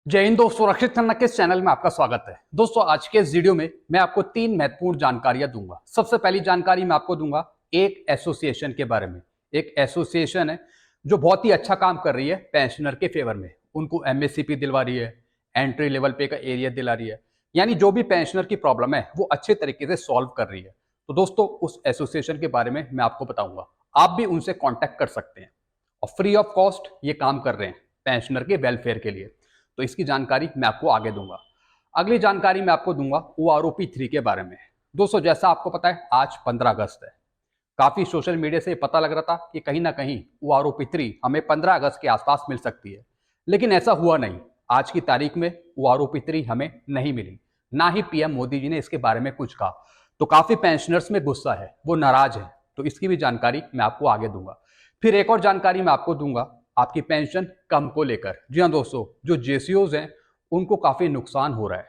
जय हिंद दोस्तों, सुरक्षित खन्ना के इस चैनल में आपका स्वागत है। दोस्तों आज के इस वीडियो में मैं आपको तीन महत्वपूर्ण जानकारियां दूंगा। सबसे पहली जानकारी मैं आपको दूंगा एक एसोसिएशन के बारे में। एक एसोसिएशन है जो बहुत ही अच्छा काम कर रही है पेंशनर के फेवर में। उनको एमएससीपी दिलवा रही है, एंट्री लेवल पे का एरिया दिला रही है, यानी जो भी पेंशनर की प्रॉब्लम है वो अच्छे तरीके से सॉल्व कर रही है। तो दोस्तों उस एसोसिएशन के बारे में मैं आपको बताऊंगा। आप भी उनसे कॉन्टैक्ट कर सकते हैं और फ्री ऑफ कॉस्ट ये काम कर रहे हैं पेंशनर के वेलफेयर के लिए। तो इसकी जानकारी मैं आपको आगे दूंगा। अगली जानकारी मैं आपको दूंगा OROP 3 के बारे में। दोस्तों जैसा आपको पता है आज 15 अगस्त है। काफी सोशल मीडिया से पता लग रहा था कि कहीं ना कहीं OROP 3 हमें 15 अगस्त के आसपास मिल सकती है, लेकिन ऐसा हुआ नहीं। आज की तारीख में OROP 3 हमें नहीं मिली, ना ही पीएम मोदी जी ने इसके बारे में कुछ कहा। तो काफी पेंशनर्स में गुस्सा है, वो नाराज है। तो इसकी भी जानकारी मैं आपको आगे दूंगा। फिर एक और जानकारी मैं आपको दूंगा आपकी पेंशन कम को लेकर। जी हाँ दोस्तों, जो जेसीओज हैं उनको काफी नुकसान हो रहा है,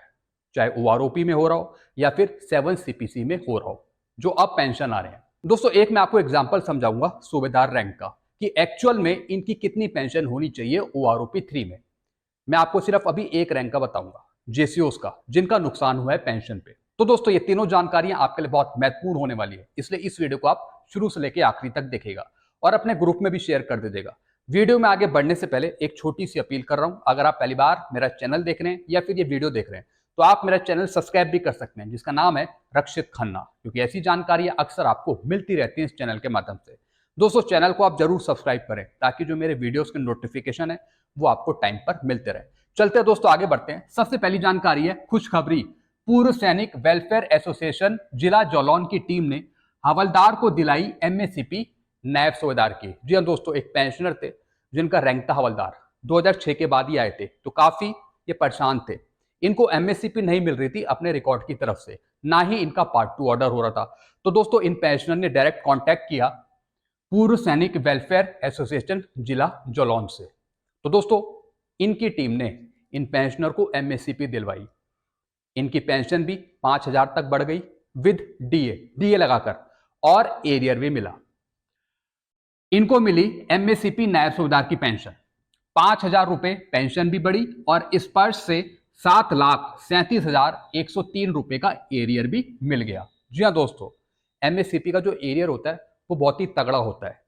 चाहे OROP में हो रहा हो या फिर 7 CPC में हो रहा हो, जो अब पेंशन आ रहे हैं। दोस्तों एक मैं आपको एग्जांपल समझाऊंगा सूबेदार रैंक का कि एक्चुअल में इनकी कितनी पेंशन होनी चाहिए OROP 3 में। मैं आपको सिर्फ अभी एक रैंक का बताऊंगा, जेसीओज का, जिनका नुकसान हुआ है पेंशन पे। तो दोस्तों ये तीनों जानकारियां आपके लिए बहुत महत्वपूर्ण होने वाली है, इसलिए इस वीडियो को आप शुरू से लेकर आखिरी तक देखेगा और अपने ग्रुप में भी शेयर कर दीजिएगा। वीडियो में आगे बढ़ने से पहले एक छोटी सी अपील कर रहा हूं, अगर आप पहली बार मेरा चैनल देख रहे हैं या फिर ये वीडियो देख रहे हैं तो आप मेरा चैनल सब्सक्राइब भी कर सकते हैं, जिसका नाम है रक्षित खन्ना, क्योंकि ऐसी जानकारियां अक्सर आपको मिलती रहती हैं इस चैनल के माध्यम से। दोस्तों चैनल को आप जरूर सब्सक्राइब करें ताकि जो मेरे वीडियोस के नोटिफिकेशन है वो आपको टाइम पर मिलते रहे। चलते हैं दोस्तों आगे बढ़ते हैं। सबसे पहली जानकारी है खुशखबरी। पूर्व सैनिक वेलफेयर एसोसिएशन जिला जालौन की टीम ने हवलदार को दिलाई एमएससीपी नायब सूबेदार की। जी हाँ दोस्तों, एक पेंशनर थे जिनका रैंक था हवलदार, 2006 के बाद ही आए थे, तो काफी ये परेशान थे। इनको एमएससीपी नहीं मिल रही थी अपने रिकॉर्ड की तरफ से, ना ही इनका पार्ट 2 ऑर्डर हो रहा था। तो दोस्तों इन पेंशनर ने डायरेक्ट कांटेक्ट किया पूर्व सैनिक वेलफेयर एसोसिएशन जिला जालौन से। तो दोस्तों इनकी टीम ने इन पेंशनर को एमएससीपी दिलवाई। इनकी पेंशन भी 5,000 तक बढ़ गई विद डीए लगाकर, और एरियर भी मिला। इनको मिली एमएससीपी नायब सूबेदार की पेंशन, 5,000 रुपए पेंशन भी बढ़ी और स्पर्श से 7,37,103 रुपए का एरियर भी मिल गया। जी हाँ दोस्तों, एमएससीपी का जो एरियर होता है वो बहुत ही तगड़ा होता है।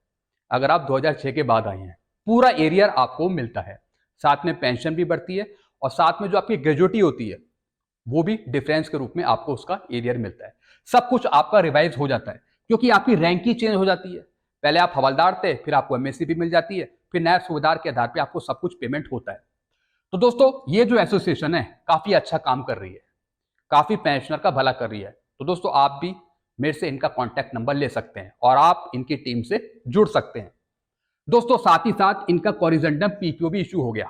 अगर आप 2006 के बाद आए हैं, पूरा एरियर आपको मिलता है, साथ में पेंशन भी बढ़ती है और साथ में जो आपकी ग्रेजुटी होती है वो भी डिफरेंस के रूप में आपको उसका एरियर मिलता है। सब कुछ आपका रिवाइज हो जाता है क्योंकि आपकी रैंक ही चेंज हो जाती है। पहले आप हवलदार थे, फिर आपको एमएससीपी मिल जाती है, फिर नायब सूबेदार के आधार पे आपको सब कुछ पेमेंट होता है। तो दोस्तों ये जो एसोसिएशन है काफी अच्छा काम कर रही है, काफी पेंशनर का भला कर रही है। तो दोस्तों आप भी मेरे से इनका कॉन्टैक्ट नंबर ले सकते हैं और आप इनकी टीम से जुड़ सकते हैं। दोस्तों साथ ही साथ इनका कॉरिजेंडम पीपीओ भी इशू हो गया।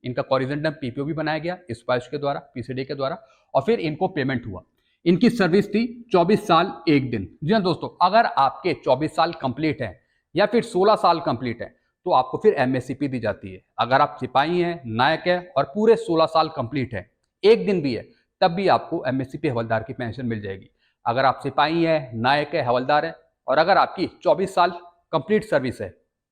इनका कॉरिजेंडम पीपीओ भी बनाया गया इस वर्ष के द्वारा, पीसीडी के द्वारा, और फिर इनको पेमेंट हुआ। इनकी सर्विस थी 24 साल 1 दिन। जी हाँ दोस्तों, अगर आपके 24 साल कंप्लीट है या फिर 16 साल कंप्लीट है तो आपको फिर एमएससीपी दी जाती है। अगर आप सिपाही हैं, नायक है और पूरे 16 साल कंप्लीट है, 1 दिन भी है, तब भी आपको एमएससीपी हवलदार की पेंशन मिल जाएगी। अगर आप सिपाही है, नायक है, हवलदार है और अगर आपकी 24 साल कंप्लीट सर्विस है,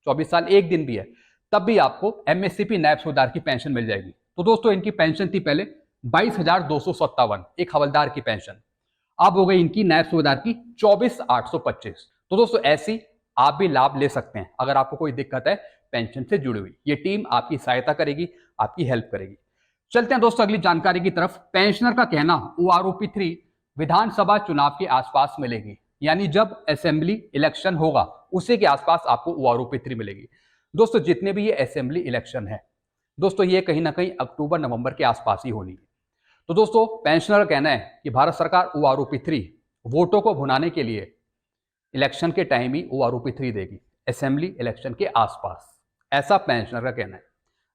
24 साल 1 दिन भी है, तब भी आपको एमएससीपी नायब सूबेदार की पेंशन मिल जाएगी। तो दोस्तों इनकी पेंशन थी पहले 22,257, एक हवलदार की पेंशन। अब हो गई इनकी नायब सूबेदार की 24,825। तो दोस्तों ऐसी आप भी लाभ ले सकते हैं अगर आपको कोई दिक्कत है पेंशन से जुड़ी हुई। ये टीम आपकी सहायता करेगी, आपकी हेल्प करेगी। चलते हैं दोस्तों अगली जानकारी की तरफ। पेंशनर का कहना OROP 3 विधानसभा चुनाव के आसपास मिलेगी, यानी जब असेंबली इलेक्शन होगा उसी के आसपास आपको OROP 3 मिलेगी। दोस्तों जितने भी ये असेंबली इलेक्शन है दोस्तों, ये कहीं ना कहीं अक्टूबर नवंबर के आसपास ही होनी है। तो दोस्तों पेंशनर का कहना है कि भारत सरकार OROP 3 वोटों को भुनाने के लिए इलेक्शन के टाइम ही OROP 3 देगी, असेंबली इलेक्शन के आसपास, ऐसा पेंशनर का कहना है।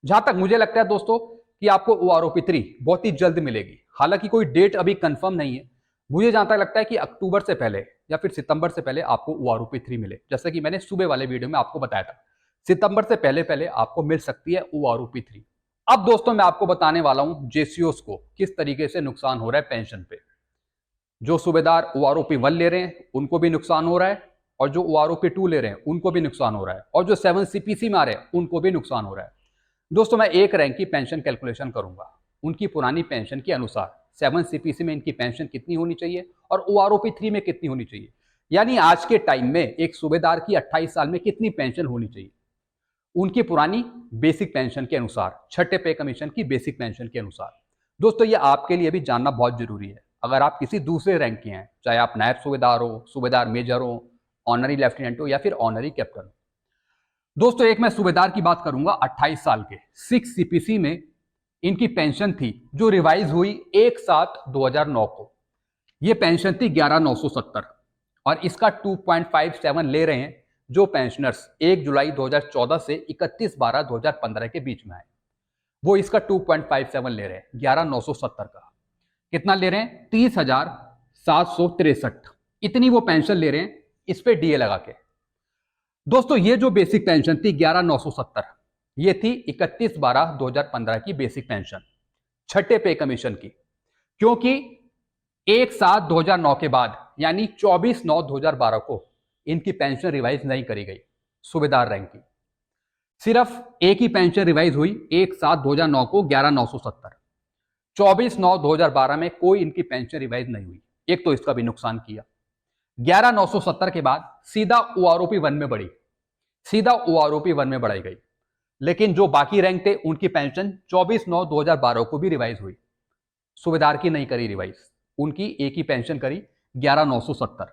जहां तक मुझे लगता है दोस्तों कि आपको OROP 3 बहुत ही जल्द मिलेगी, हालांकि कोई डेट अभी कंफर्म नहीं है। मुझे जहां तक लगता है कि अक्टूबर से पहले या फिर सितंबर से पहले आपको OROP 3 मिले, जैसे कि मैंने सुबह वाले वीडियो में आपको बताया था, सितंबर से पहले पहले आपको मिल सकती है OROP 3। अब दोस्तों मैं आपको बताने वाला हूं जेसीओस को किस तरीके से नुकसान हो रहा है पेंशन पे। जो सूबेदार OROP 1 ले रहे हैं उनको भी नुकसान हो रहा है, और जो OROP 2 ले रहे हैं उनको भी नुकसान हो रहा है, और जो 7 CPC में आ रहे हैं उनको भी नुकसान हो रहा है। दोस्तों मैं एक रैंक की पेंशन कैलकुलेशन करूंगा उनकी पुरानी पेंशन के अनुसार। 7 सीपीसी में इनकी पेंशन कितनी होनी चाहिए और ओआरओपी 3 में कितनी होनी चाहिए, यानी आज के टाइम में एक सूबेदार की 28 साल में कितनी पेंशन होनी चाहिए उनकी पुरानी बेसिक पेंशन के अनुसार, छठे पे कमीशन की बेसिक पेंशन के अनुसार। दोस्तों ये आपके लिए भी जानना बहुत जरूरी है। अगर आप किसी दूसरे रैंक के हैं, चाहे आप नायब सूबेदार हो, सूबेदार मेजर हो, ऑनरी लेफ्टिनेंट हो या फिर ऑनरी कैप्टन। दोस्तों एक मैं सूबेदार की बात करूंगा 28 साल के 6 सीपीसी में इनकी पेंशन थी जो रिवाइज हुई 1/7/2009 को। ये पेंशन थी 11,970 और इसका 2.57 ले रहे हैं जो पेंशनर्स 1 जुलाई 2014 से 31/12/2015 के बीच में आए, वो इसका 2.57 ले रहे हैं 11,970 का। कितना ले रहे हैं? 30,763 इतनी वो पेंशन ले रहे हैं इस पे डीए लगा के। दोस्तों ये जो बेसिक पेंशन थी 11,970 ये थी 31/12/2015 की बेसिक पेंशन छठे पे कमीशन की, क्योंकि 1/7/2009 के बाद यानी 24/9/2012 को इनकी पेंशन रिवाइज नहीं करी गई सूबेदार रैंक की। सिर्फ एक ही पेंशन रिवाइज हुई 1/7/2009 को 11,970। 24/9/2012 में कोई इनकी पेंशन रिवाइज नहीं हुई। एक तो इसका भी नुकसान किया। 11,970 के बाद सीधा ओआरओपी 1 में बढ़ी, सीधा ओआरओपी 1 में बढ़ाई गई। लेकिन जो बाकी रैंक थे उनकी पेंशन 24/9/2012 को भी रिवाइज हुई। सूबेदार की नहीं करी रिवाइज, उनकी एक ही पेंशन करी 11,970।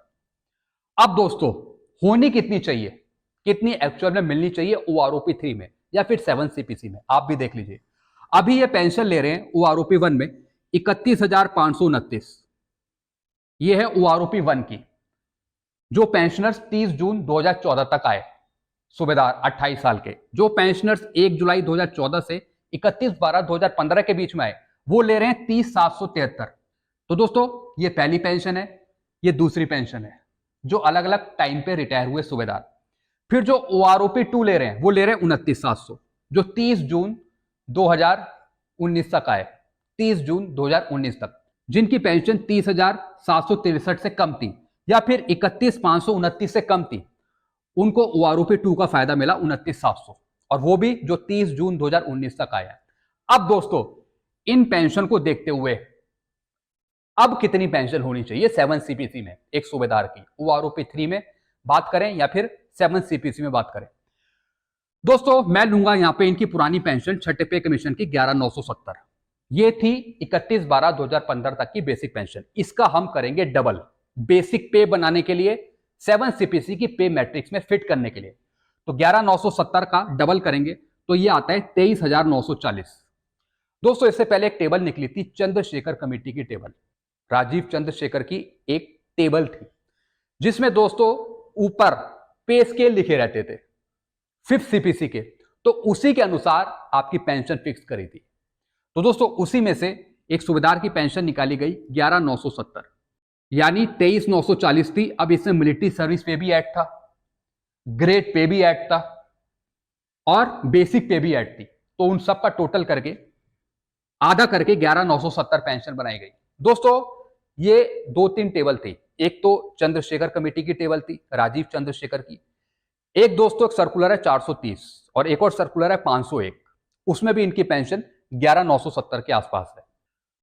अब दोस्तों होनी कितनी चाहिए, कितनी एक्चुअल में मिलनी चाहिए ओआरओपी 3 में या फिर 7 सीपीसी में, आप भी देख लीजिए। अभी ये पेंशन ले रहे हैं ओआरओपी 1 में 31,529। ये है ओआरओपी 1 की, जो पेंशनर्स 30 जून 2014 तक आए सूबेदार 28 साल के। जो पेंशनर्स 1 जुलाई 2014 से 31/12/2015 के बीच में आए वो ले रहे हैं 30,773। तो दोस्तों ये पहली पेंशन है, ये दूसरी पेंशन है जो अलग अलग टाइम पे रिटायर हुए सूबेदार। फिर जो ओआरओपी 2 ले रहे हैं वो ले रहे हैं 29,700 जो 30 जून 2019 तक आए, 30 जून 2019 तक, जिनकी पेंशन 30,763 से कम थी या फिर 31,529 से कम थी, उनको ओआरओपी 2 का फायदा मिला 29,700 और वो भी जो 30 जून 2019 तक आया। अब दोस्तों इन पेंशन को देखते हुए अब कितनी पेंशन होनी चाहिए 7 सीपीसी में एक सूबेदार की, ओआरओपी 3 में बात करें या फिर 7 सीपीसी में बात करें। दोस्तों मैं लूंगा यहां पे इनकी पुरानी पेंशन छठे पे कमीशन की 11,970। ये थी 31/12/2015 तक की बेसिक पेंशन। इसका हम करेंगे डबल बेसिक पे बनाने के लिए, 7 सीपीसी की पे मैट्रिक्स में फिट करने के लिए। तो 11,970 का डबल करेंगे तो ये आता है 23,940। दोस्तों इससे पहले एक टेबल निकली थी चंद्रशेखर कमेटी की टेबल, राजीव चंद्रशेखर की एक टेबल थी जिसमें दोस्तों ऊपर पे स्केल लिखे रहते थे 5th सीपीसी के, तो उसी के अनुसार आपकी पेंशन फिक्स करी थी। तो दोस्तों उसी में से एक सूबेदार की पेंशन निकाली गई 11,970 यानी 23,940 थी। अब इसमें मिलिट्री सर्विस पे भी ऐड था, ग्रेड पे भी ऐड था और बेसिक पे भी ऐड थी, तो उन सब का टोटल करके आधा करके 11,970 पेंशन बनाई गई। दोस्तों ये 2-3 टेबल थी, एक तो चंद्रशेखर कमेटी की टेबल थी राजीव चंद्रशेखर की, एक दोस्तों एक सर्कुलर है 430 और एक और सर्कुलर है 501, उसमें भी इनकी पेंशन 11,970 के आसपास है।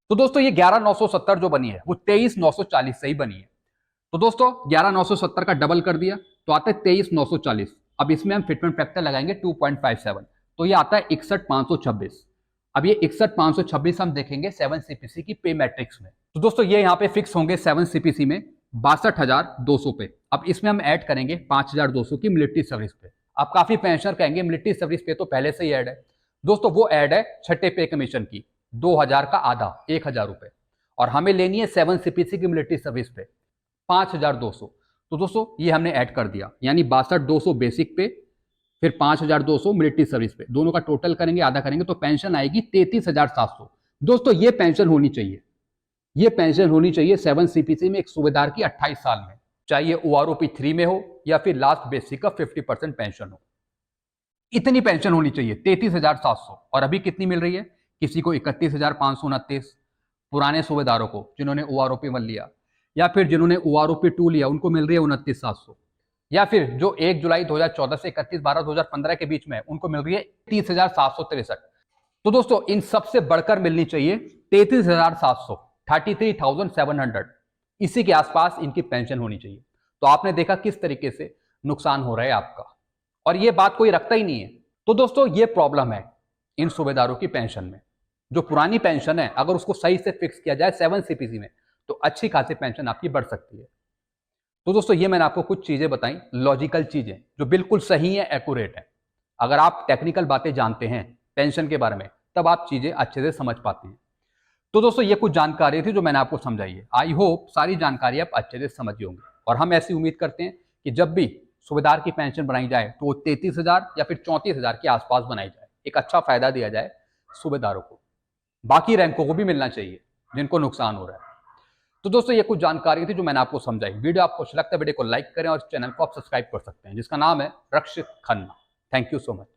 तो दोस्तों ये 11,970 जो बनी है वो 23,940 से ही बनी है। तो दोस्तों 11,970 का डबल कर दिया तो आता है 23,940। अब इसमें हम फिटमेंट फैक्टर लगाएंगे 2.57 तो ये आता है 61,526। अब ये 61,526 हम देखेंगे 7 सीपीसी की पे मैट्रिक्स में। तो दोस्तों ये यहाँ पे फिक्स होंगे 7 सीपीसी में 62,200 पे। अब इसमें हम ऐड करेंगे 5,200 की मिलिट्री सर्विस पे। अब काफी पेंशनर कहेंगे मिलिट्री सर्विस पे तो पहले से ही ऐड है। दोस्तों वो ऐड है छठे पे कमीशन की 2,000 का आधा 1,000 रुपए, और हमें लेनी है 7 सीपीसी की मिलिट्री सर्विस पे 5,200। तो दोस्तों ये हमने ऐड कर दिया, यानी 62,200 बेसिक पे फिर 5,200 मिलिट्री सर्विस पे, दोनों का टोटल करेंगे आधा करेंगे तो पेंशन आएगी 33,700। दोस्तों ये पेंशन होनी चाहिए, ये पेंशन होनी चाहिए 7 सीपीसी में एक सूबेदार की 28 साल में, चाहे ओआरओपी 3 में हो या फिर लास्ट बेसिक का 50% पेंशन हो। इतनी पेंशन होनी चाहिए 33,700। और अभी कितनी मिल रही है? किसी को 31,529 पुराने सूबेदारों को जिन्होंने ओआरओपी 1 लिया, या फिर जिन्होंने ओआरओपी 2 लिया उनको मिल रही है 29,700, या फिर जो 1 जुलाई 2014 से 31/12/2015 के बीच में उनको मिल रही है 30,763। तो दोस्तों इन सबसे बढ़कर मिलनी चाहिए 33,700, 33,700, इसी के आसपास इनकी पेंशन होनी चाहिए। तो आपने देखा किस तरीके से नुकसान हो रहा है आपका, और ये बात कोई रखता ही नहीं है। तो दोस्तों ये प्रॉब्लम है इन सूबेदारों की पेंशन में। जो पुरानी पेंशन है अगर उसको सही से फिक्स किया जाए 7 CPC में, तो अच्छी खासी पेंशन आपकी बढ़ सकती है। तो दोस्तों ये मैंने आपको कुछ चीजें बताई, लॉजिकल चीजें जो बिल्कुल सही है, एक्यूरेट है। अगर आप टेक्निकल बातें जानते हैं पेंशन के बारे में, तब आप चीजें अच्छे से समझ पाते हैं। तो दोस्तों ये कुछ जानकारी थी जो मैंने आपको समझाई है। आई होप सारी जानकारी आप अच्छे से समझ गए होंगे, और हम ऐसी उम्मीद करते हैं कि जब भी सूबेदार की पेंशन बनाई जाए तो वो 33,000 या फिर 34,000 के आसपास बनाई जाए, एक अच्छा फायदा दिया जाए सूबेदारों को। बाकी रैंकों को भी मिलना चाहिए जिनको नुकसान हो रहा है। तो दोस्तों ये कुछ जानकारी थी जो मैंने आपको समझाई। वीडियो आपको अच्छा लगता है वीडियो को लाइक करें, और चैनल को आप सब्सक्राइब कर सकते हैं जिसका नाम है Rakshit Khanna. Thank you so much.